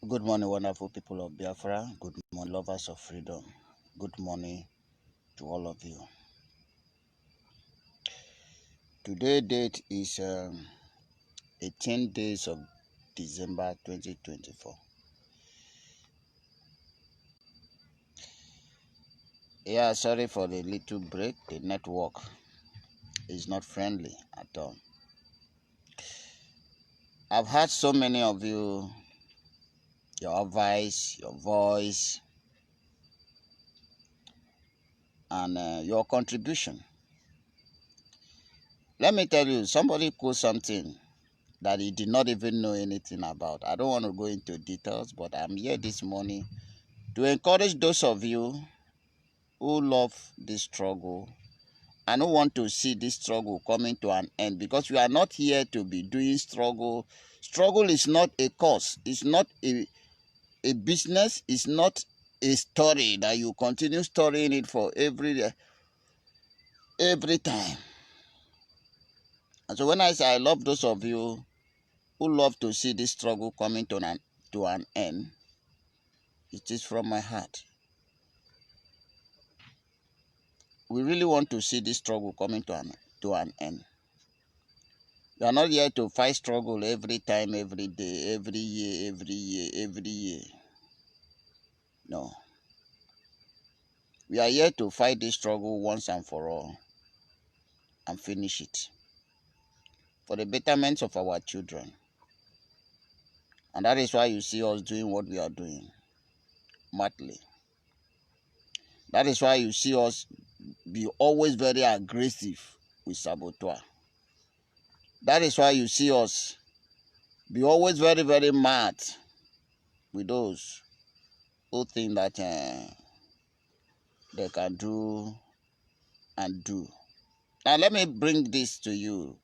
Good morning, wonderful people of Biafra. Good morning, lovers of freedom. Good morning to all of you. Today date is 18 days of December 2024. Yeah, sorry for the little break. The network is not friendly at all. I've heard so many of you, your advice, your voice, and your contribution. Let me tell you, somebody quote something that he did not even know anything about. I don't want to go into details, but I'm here this morning to encourage those of you who love this struggle and who want to see this struggle coming to an end, because we are not here to be doing struggle. Struggle is not a cause. It's not a business. It's not a story that you continue storying it for every time. And so when I say I love those of you who love to see this struggle coming to an end, it is from my heart. We really want to see this struggle coming to an end. We are not here to fight struggle every time, every day, every year. No. We are here to fight this struggle once and for all and finish it for the betterment of our children. And that is why you see us doing what we are doing, madly. That is why you see us be always very aggressive with saboteur. That is why you see us be always very, very mad with those who think that they can do and do. Now let me bring this to you.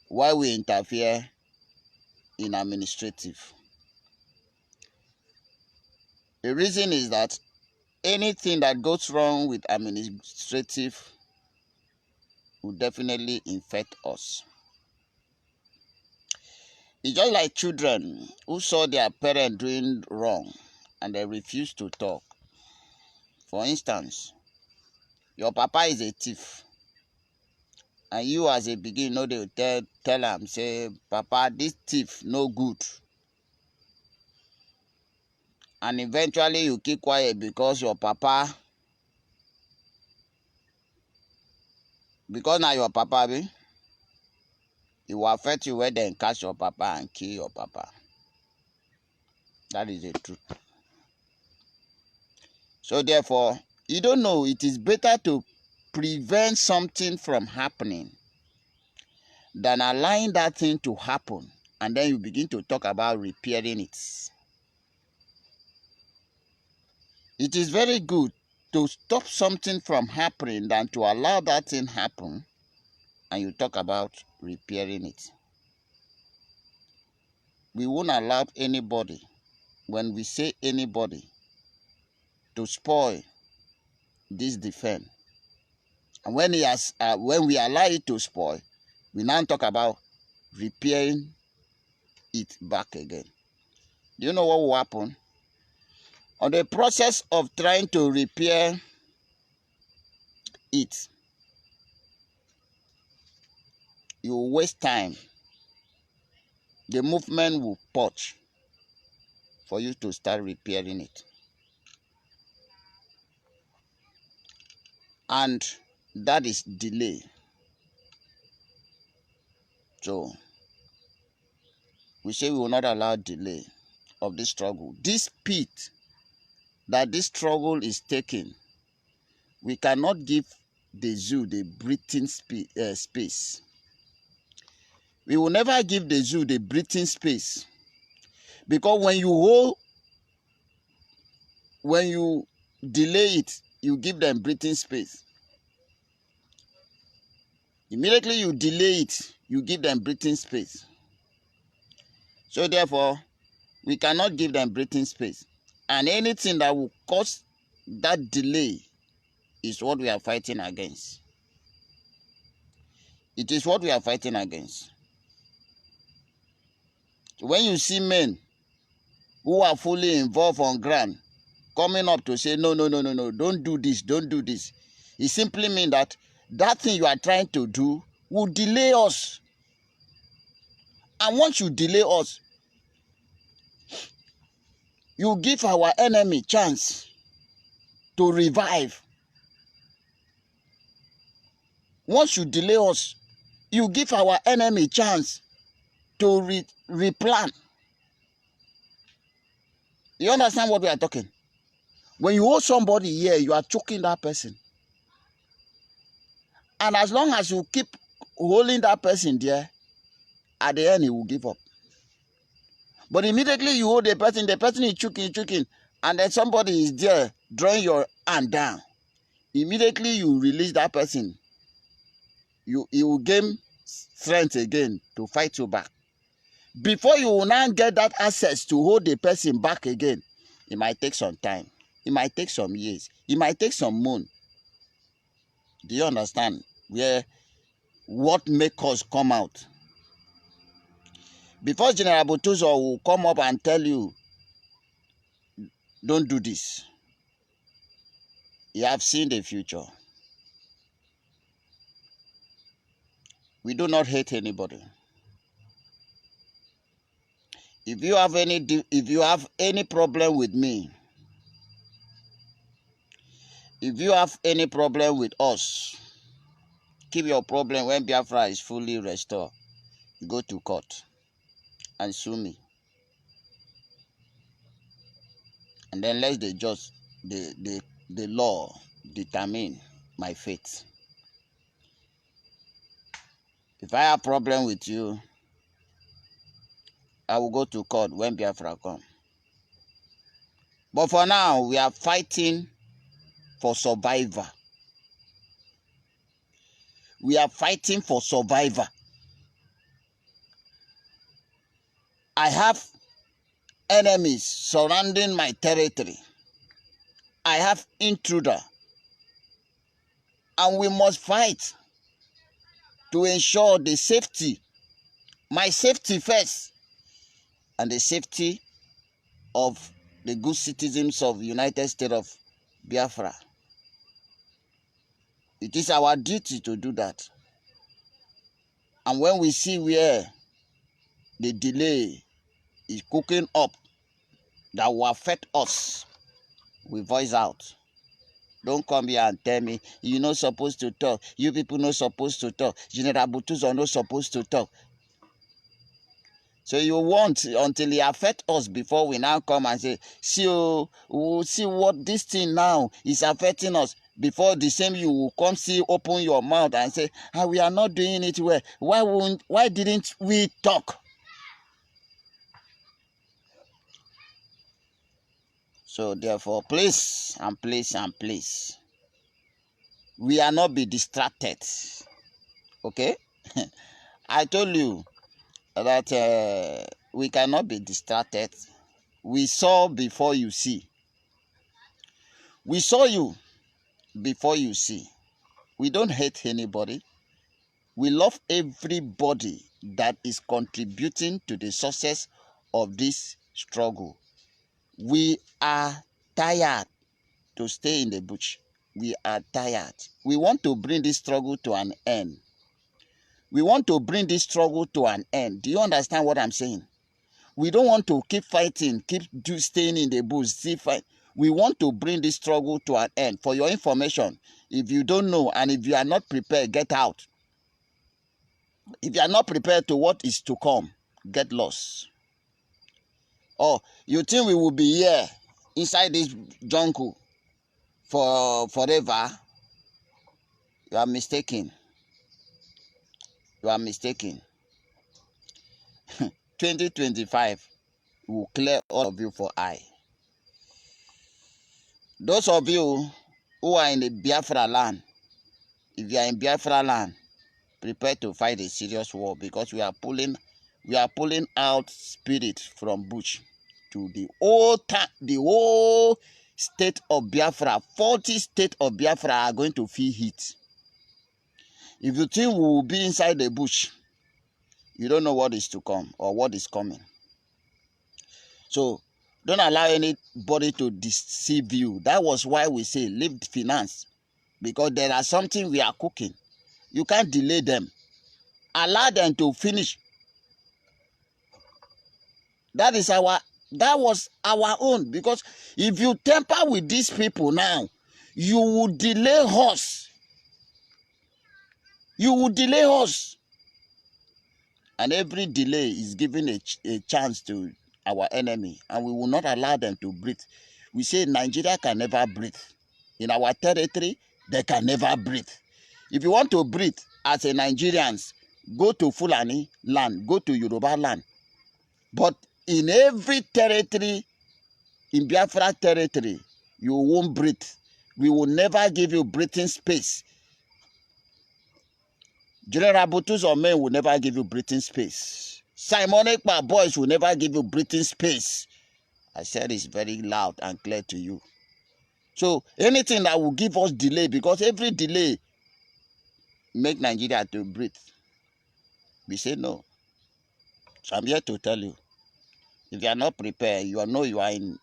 Why we interfere in administrative. The reason is that anything that goes wrong with administrative will definitely infect us. It's just like children who saw their parent doing wrong and they refuse to talk. For instance, your papa is a thief, and you as a pikin know they will tell am say, "Papa, this thief no good." And eventually you keep quiet because your papa, because now your papa be, it will affect you when they catch your papa and kill your papa. That is the truth. So therefore, you don't know, it is better to prevent something from happening than allowing that thing to happen and then you begin to talk about repairing it. It is very good to stop something from happening than to allow that thing happen and you talk about repairing it. We won't allow anybody, when we say anybody, to spoil this defense. And when we allow it to spoil, we now talk about repairing it back again. Do you know what will happen? On the process of trying to repair it, you will waste time. The movement will purge for you to start repairing it. And that is delay. So, we say we will not allow delay of this struggle. This speed that this struggle is taking, we cannot give the zoo the breathing space. We will never give the zoo the breathing space, because when you delay it, you give them breathing space. Immediately you delay it, you give them breathing space. So therefore, we cannot give them breathing space. And anything that will cause that delay is what we are fighting against. It is what we are fighting against. When you see men who are fully involved on ground coming up to say, no, don't do this, don't do this. It simply means that that thing you are trying to do will delay us. And once you delay us, you give our enemy chance to revive. Once you delay us, you give our enemy chance to replan. You understand what we are talking? When you hold somebody here, you are choking that person. And as long as you keep holding that person there, at the end he will give up. But immediately you hold the person is choking, and then somebody is there drawing your hand down. Immediately you release that person. He will gain strength again to fight you back. Before you will now get that access to hold the person back again, it might take some time. It might take some years. It might take some months. Do you understand what make us come out? Before General Butuzo will come up and tell you, don't do this, you have seen the future. We do not hate anybody. If you have any problem with me, if you have any problem with us, keep your problem when Biafra is fully restored. You go to court and sue me. And then let the law determine my fate. If I have problem with you, I will go to court when Biafra come. But for now, we are fighting for survival. We are fighting for survival. I have enemies surrounding my territory. I have intruder. And we must fight to ensure the safety, my safety first, and the safety of the good citizens of the United States of Biafra. It is our duty to do that. And when we see where the delay is cooking up that will affect us, we voice out. Don't come here and tell me you're not supposed to talk. You people not supposed to talk. General Butuzo are not supposed to talk. So you want until it affects us before we now come and say, see what this thing now is affecting us. Before the same you will come open your mouth and say, we are not doing it well. Why didn't we talk? So therefore, please, we are not be distracted. Okay? I told you that we cannot be distracted. We saw before you see. We saw you before you see. We don't hate anybody. We love everybody that is contributing to the success of this struggle. We are tired to stay in the bush. We are tired. We want to bring this struggle to an end. We want to bring this struggle to an end. Do you understand what I'm saying? We don't want to keep fighting, staying in the bush, fight. We want to bring this struggle to an end. For your information, if you don't know and if you are not prepared, get out. If you are not prepared to what is to come, get lost. Oh, you think we will be here inside this jungle forever? You are mistaken. You are mistaken. 2025 will clear all of you for eye. Those of you who are in the Biafra land, if you are in Biafra land, prepare to fight a serious war, because we are pulling out spirit from bush to the whole state of Biafra. 40 states of Biafra are going to feel heat. If you think we will be inside the bush, you don't know what is to come or what is coming. So Don't allow anybody to deceive you. That was why we say leave finance, because there are something we are cooking. You can't delay them. Allow them to finish. That was our own. Because if you temper with these people now, you will delay us. You will delay us. And every delay is giving a chance to our enemy, and we will not allow them to breathe. We say Nigeria can never breathe. In our territory, they can never breathe. If you want to breathe as a Nigerians, go to Fulani land, go to Yoruba land. But in every territory, in Biafra territory, you won't breathe. We will never give you breathing space. General Butus or men will never give you breathing space. Simon Ekpa boys will never give you breathing space. I said it's very loud and clear to you. So anything that will give us delay, because every delay make Nigeria to breathe, we say no. So I'm here to tell you, if you are not prepared, you know you are in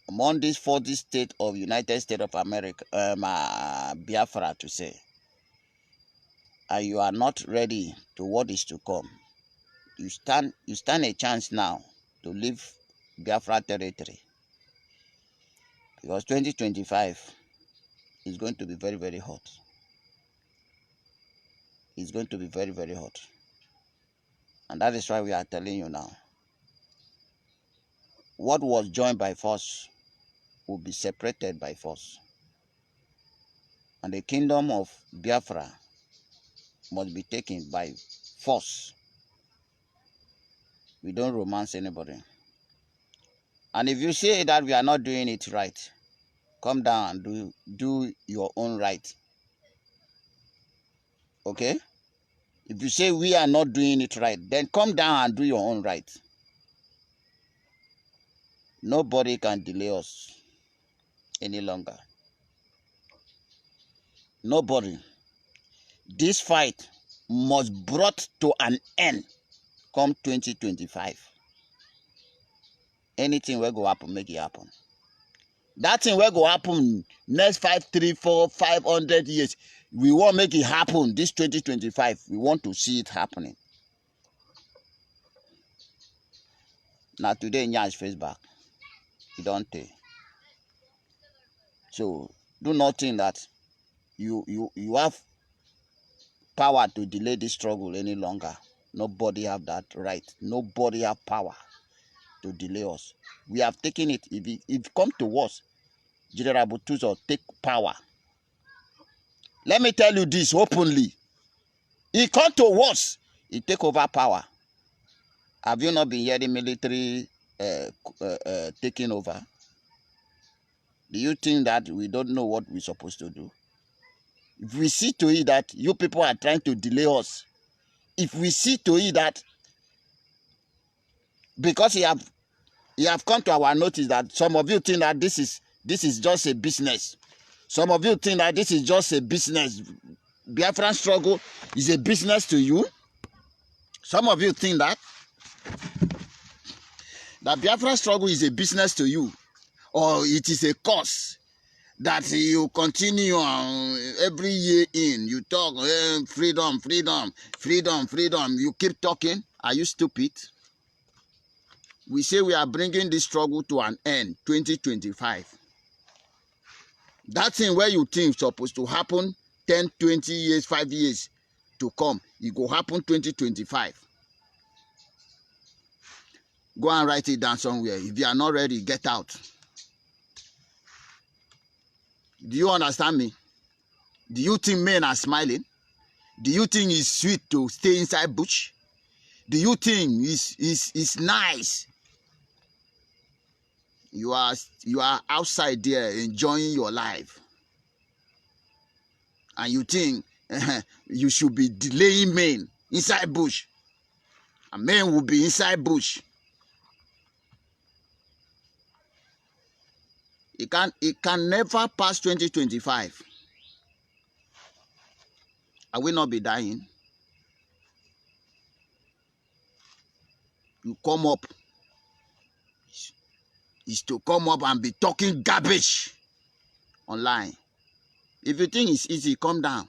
among this 40 states of United States of America, Biafra to say, and you are not ready to what is to come. You stand a chance now to leave Biafra territory, because 2025 is going to be very, very hot. It's going to be very, very hot. And that is why we are telling you now. What was joined by force will be separated by force. And the kingdom of Biafra must be taken by force. We don't romance anybody. And if you say that we are not doing it right, come down and do your own right. Okay? If you say we are not doing it right, then come down and do your own right. Nobody can delay us any longer. Nobody. This fight must brought to an end come 2025. Anything will go happen, make it happen. That thing will go happen next 5, 3, 4, 500 years. We won't make it happen this 2025. We want to see it happening. Now today, Nyash face back. You don't take. So do not think that you have power to delay this struggle any longer. Nobody have that right. Nobody have power to delay us. We have taken it. If it come to us, General Butuzo take power. Let me tell you this openly. It come to us, it take over power. Have you not been hearing military taking over? Do you think that we don't know what we're supposed to do? If we see to it that you people are trying to delay us, if we see to it that because you have come to our notice that some of you think that this is just a business. Some of you think that this is just a business. Biafran struggle is a business to you. Some of you think that Biafran struggle is a business to you, or it is a cause that you continue on every year in. You talk freedom, freedom, freedom, freedom. You keep talking. Are you stupid? We say we are bringing this struggle to an end, 2025. That thing where you think supposed to happen 10, 20 years, 5 years to come, it will happen 2025. Go and write it down somewhere. If you are not ready, get out. Do you understand me? Do you think men are smiling? Do you think it's sweet to stay inside bush? Do you think it's nice? You are outside there enjoying your life. And you think you should be delaying men inside bush. And men will be inside bush. It can never pass 2025. I will not be dying. You come up. is to come up and be talking garbage online. If you think it's easy, calm down.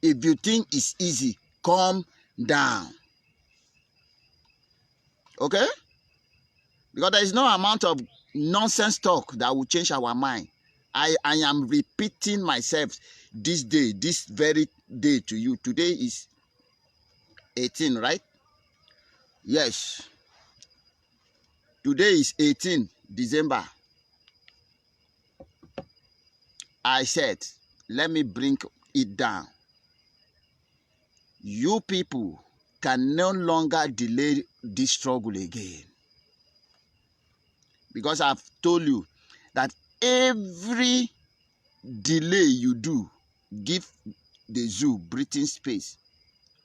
If you think it's easy, calm down. Okay? Because there is no amount of nonsense talk that will change our mind. I am repeating myself this day, this very day to you. Today is 18, right? Yes. Today is 18 December. I said, let me bring it down. You people can no longer delay this struggle again. Because I've told you that every delay you do, give the zoo breathing space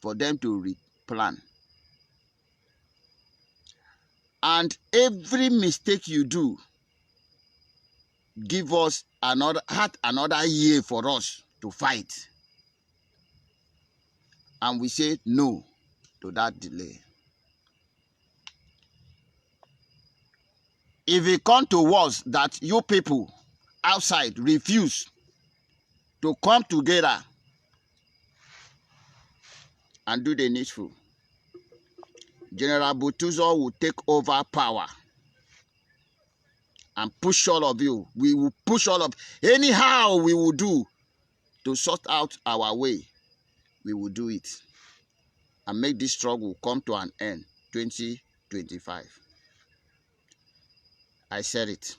for them to replan. And every mistake you do, give us another year for us to fight. And we say no to that delay. If it comes to us that you people outside refuse to come together and do the needful, General Butuzo will take over power and push all of you. We will push all of, anyhow we will do to sort out our way. We will do it and make this struggle come to an end 2025. I said it.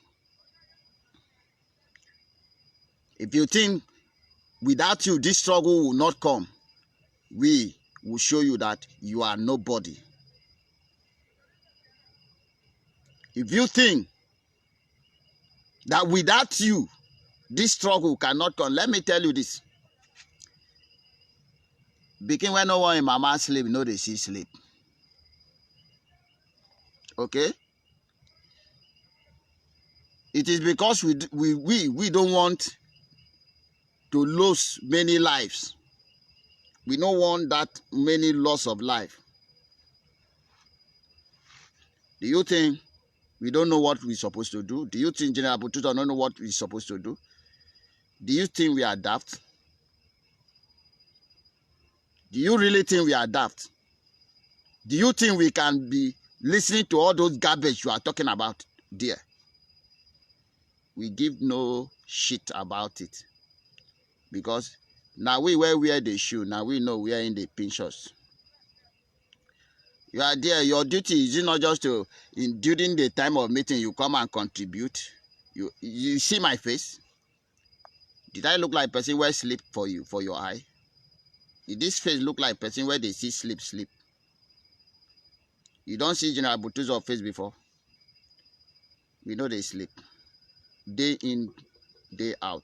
If you think without you this struggle will not come, we will show you that you are nobody. If you think that without you this struggle cannot come, let me tell you this. Begin when no one in mama sleep, no they see sleep. Okay? It is because we don't want to lose many lives. We don't want that many loss of life. Do you think we don't know what we're supposed to do? Do you think General Bututa don't know what we're supposed to do? Do you think we are daft? Do you really think we are daft? Do you think we can be listening to all those garbage you are talking about there? We give no shit about it. Because now we wear the shoe, now we know we are in the pinchers. You are there, your duty is not just to, during the time of meeting, you come and contribute. You see my face? Did I look like a person where sleep for you, for your eye? Did this face look like a person where they see sleep? You don't see General Butuzo's face before? We know they sleep. Day in, day out.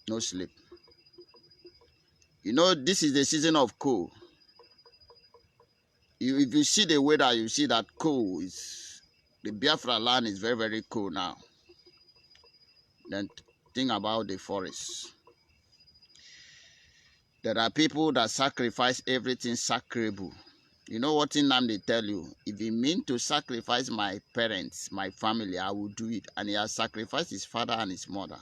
No sleep. You know, this is the season of cold. If you see the weather, you see that cold is, the Biafra land is very, very cold now. Then think about the forest. There are people that sacrifice everything sacrable. You know what in them they tell you? If he mean to sacrifice my parents, my family, I will do it. And he has sacrificed his father and his mother.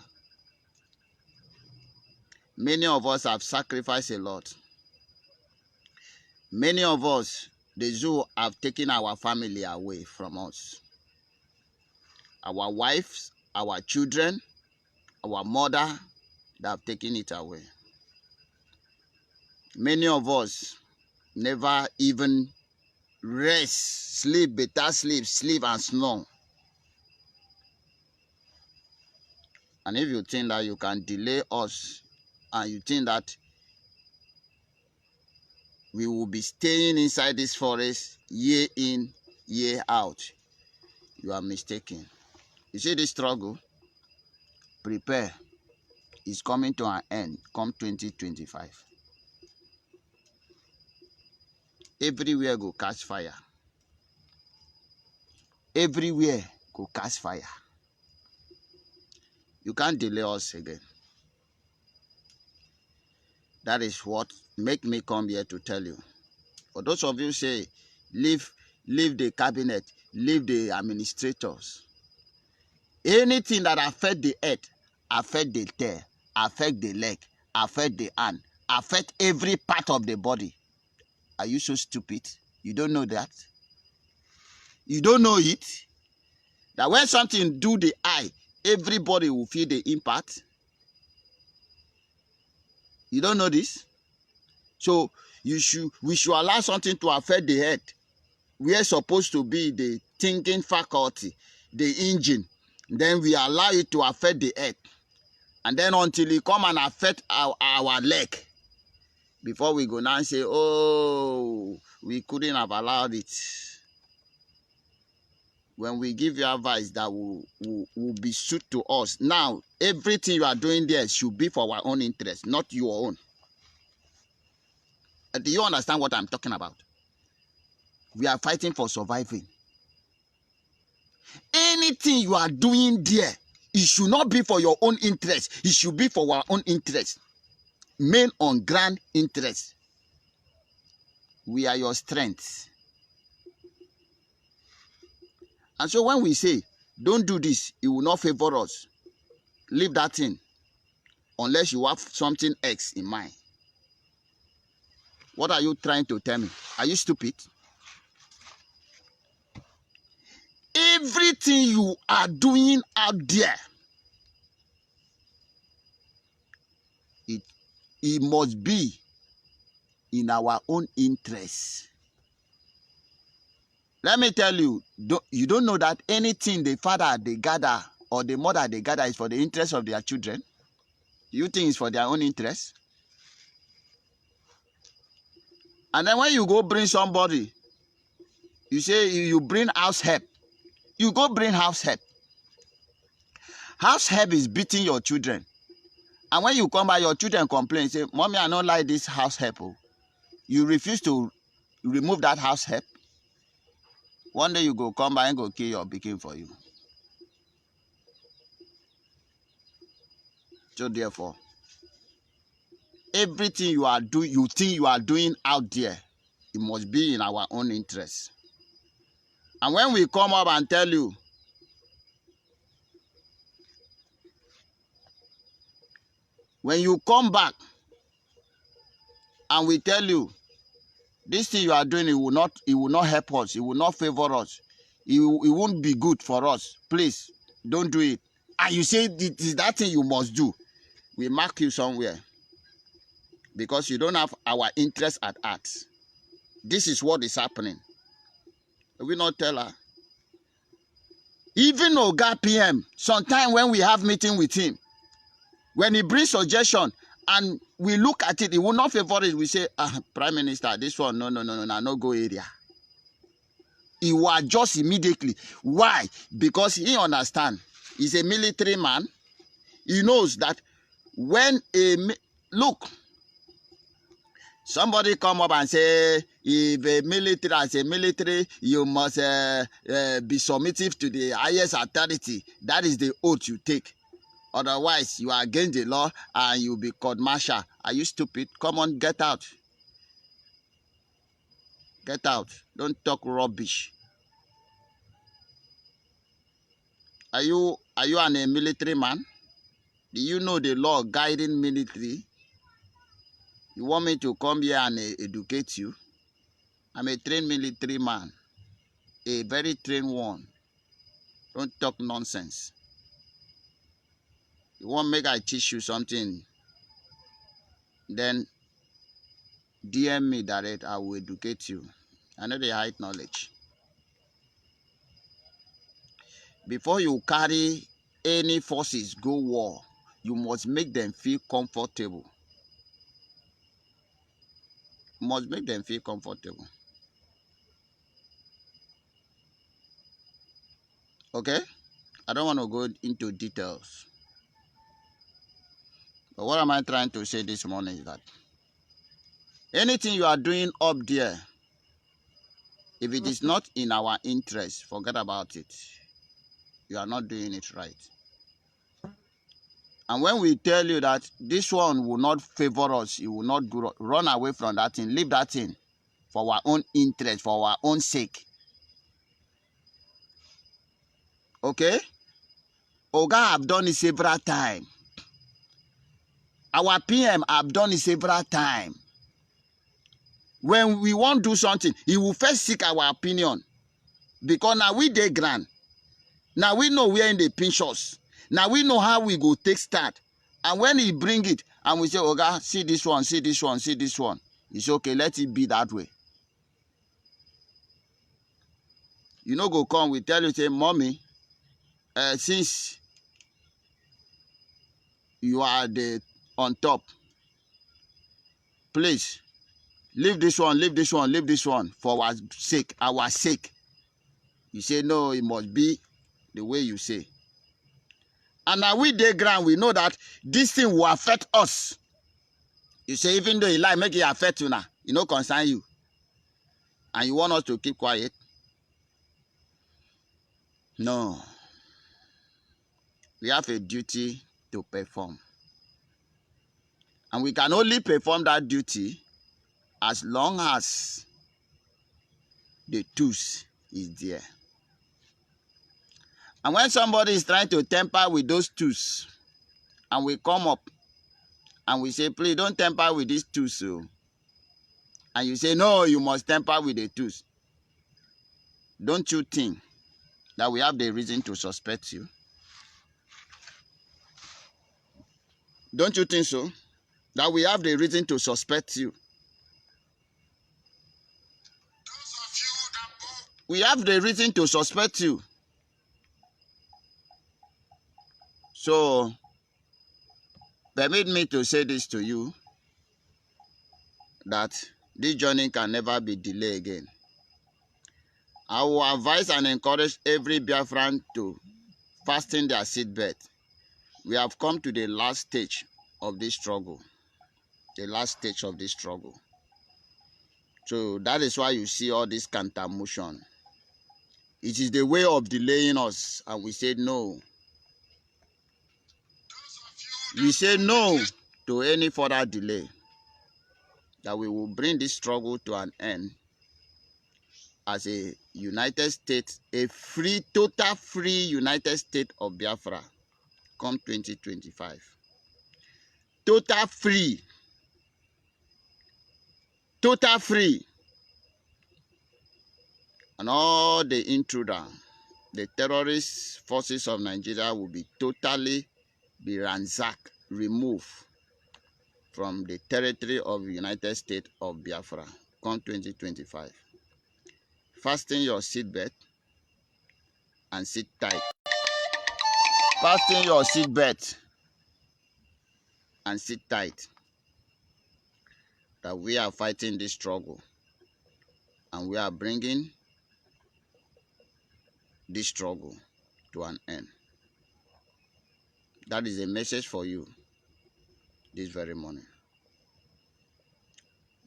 Many of us have sacrificed a lot. Many of us, the zoo have taken our family away from us. Our wives, our children, our mother, they have taken it away. Many of us never even rest, sleep, better sleep and snore. And if you think that you can delay us and you think that we will be staying inside this forest year in, year out, you are mistaken. You see this struggle? Prepare. It's coming to an end come 2025. Everywhere go catch fire. Everywhere go catch fire. You can't delay us again. That is what make me come here to tell you. For those of you say, leave leave the cabinet, leave the administrators. Anything that affect the head, affect the tail, affect the leg, affect the hand, affect every part of the body. Are you so stupid? You don't know that? You don't know it? That when something do the eye, everybody will feel the impact? You don't know this? So we should allow something to affect the head. We are supposed to be the thinking faculty, the engine. Then we allow it to affect the head. And then until it come and affect our leg. Before we go now and say, oh, we couldn't have allowed it. When we give you advice that will be suit to us. Now, everything you are doing there should be for our own interest, not your own. Do you understand what I'm talking about? We are fighting for surviving. Anything you are doing there, it should not be for your own interest. It should be for our own interest. Main on grand interest. We are your strength. And so when we say, don't do this, it will not favor us. Leave that thing. Unless you have something else in mind. What are you trying to tell me? Are you stupid? Everything you are doing out there, it must be in our own interest. Let me tell you, you don't know that anything the father they gather or the mother they gather is for the interest of their children? You think it's for their own interest? And then when you go bring somebody, you say you bring house help. You go bring house help. House help is beating your children. And when you come by, your children complain, say, Mommy, I don't like this house help. You refuse to remove that house help. One day you go come by and go kill your pikin for you. So therefore, everything you are doing, you think you are doing out there, it must be in our own interest. And when we come up and tell you, when you come back and we tell you, this thing you are doing, it will not help us, it will not favor us, it won't be good for us. Please, don't do it. And you say it is that thing you must do. We mark you somewhere. Because you don't have our interest at heart. This is what is happening. We not tell her. Even Oga PM, sometimes when we have meeting with him, when he brings suggestion and we look at it, he will not favor it. We say, Prime Minister, this one, no go area. He will adjust immediately. Why? Because he understands. He's a military man. He knows that when look, somebody come up and say, if a military, as a military, you must be submissive to the highest authority. That is the oath you take. Otherwise, you are against the law and you'll be court-martial. Are you stupid? Come on, get out. Get out. Don't talk rubbish. Are you a military man? Do you know the law guiding military? You want me to come here and educate you? I'm a trained military man. A very trained one. Don't talk nonsense. You want make I teach you something? Then DM me direct. I will educate you. I know they hide knowledge. Before you carry any forces go war, you must make them feel comfortable. You must make them feel comfortable. Okay? I don't want to go into details. But what am I trying to say this morning is that anything you are doing up there, if it is not in our interest, forget about it. You are not doing it right. And when we tell you that this one will not favor us, you will not run away from that thing, leave that thing for our own interest, for our own sake. Okay? Oga have done it several times. Our PM have done it several times. When we want to do something, he will first seek our opinion. Because now we dey grand. Now we know where in the pinch us. Now we know how we go take start. And when he bring it, and we say, Oga, see this one, see this one, see this one. It's okay, let it be that way. You know, go come, we tell you, say, Mommy, since you are the on top, please, leave this one, leave this one, leave this one for our sake, our sake. You say, no, it must be the way you say. And now we dey ground, we know that this thing will affect us. You say, even though you lie, make it affect you now. It no concern you. And you want us to keep quiet? No. We have a duty to perform. And we can only perform that duty as long as the tools is there. And when somebody is trying to tamper with those tools, and we come up and we say, please don't tamper with these tools. So. And you say, no, you must tamper with the tools. Don't you think that we have the reason to suspect you? Don't you think so? That we have the reason to suspect you? We have the reason to suspect you. So, permit me to say this to you, that this journey can never be delayed again. I will advise and encourage every Biafran to fasten their seatbelt. We have come to the last stage of this struggle. The last stage of this struggle. So that is why you see all this counter motion. It is the way of delaying us, and we said no. We say no to any further delay. That we will bring this struggle to an end as a United States, a free, total free United States of Biafra come 2025. Total free. Total free. And all the intruder, the terrorist forces of Nigeria will be totally ransacked, removed from the territory of the United States of Biafra come 2025. Fasten your seatbelt and sit tight. Fasten your seatbelt and sit tight. That we are fighting this struggle and we are bringing this struggle to an end. That is a message for you this very morning.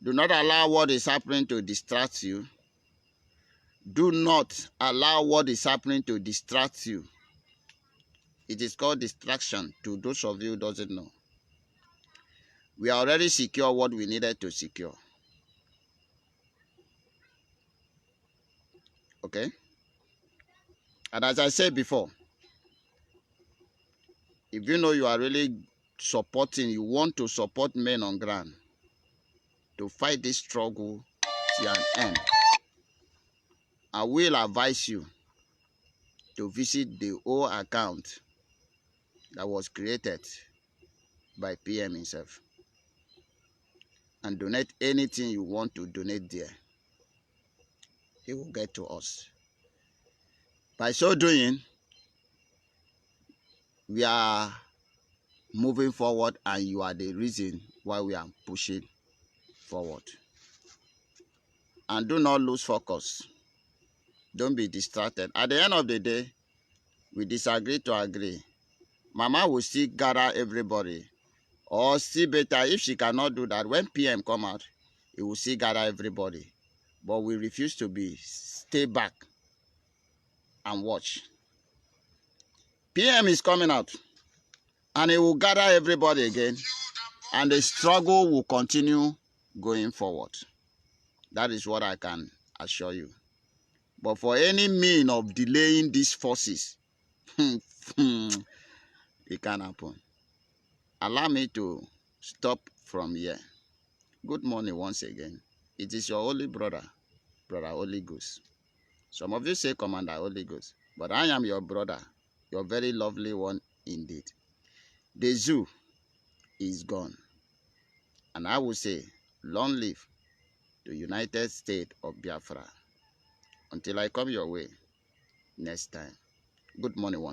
Do not allow what is happening to distract you. Do not allow what is happening to distract you. It is called distraction to those of you who doesn't know. We are already secure what we needed to secure. Okay? And as I said before, if you know you are really supporting, you want to support men on ground to fight this struggle to an end, I will advise you to visit the whole account that was created by PM himself and donate anything you want to donate there. It will get to us. By so doing, we are moving forward and you are the reason why we are pushing forward. And do not lose focus. Don't be distracted. At the end of the day, we disagree to agree. Mama will still gather everybody. Or still better, if she cannot do that, when PM come out, it will still gather everybody. But we refuse to stay back and watch. PM is coming out. And it will gather everybody again. And the struggle will continue going forward. That is what I can assure you. But for any mean of delaying these forces, It can happen. Allow me to stop from here. Good morning once again. It is your holy brother, Brother Holy Ghost. Some of you say Commander Holy Ghost, but I am your brother, your very lovely one indeed. The zoo is gone. And I will say, long live the United States of Biafra. Until I come your way next time. Good morning once.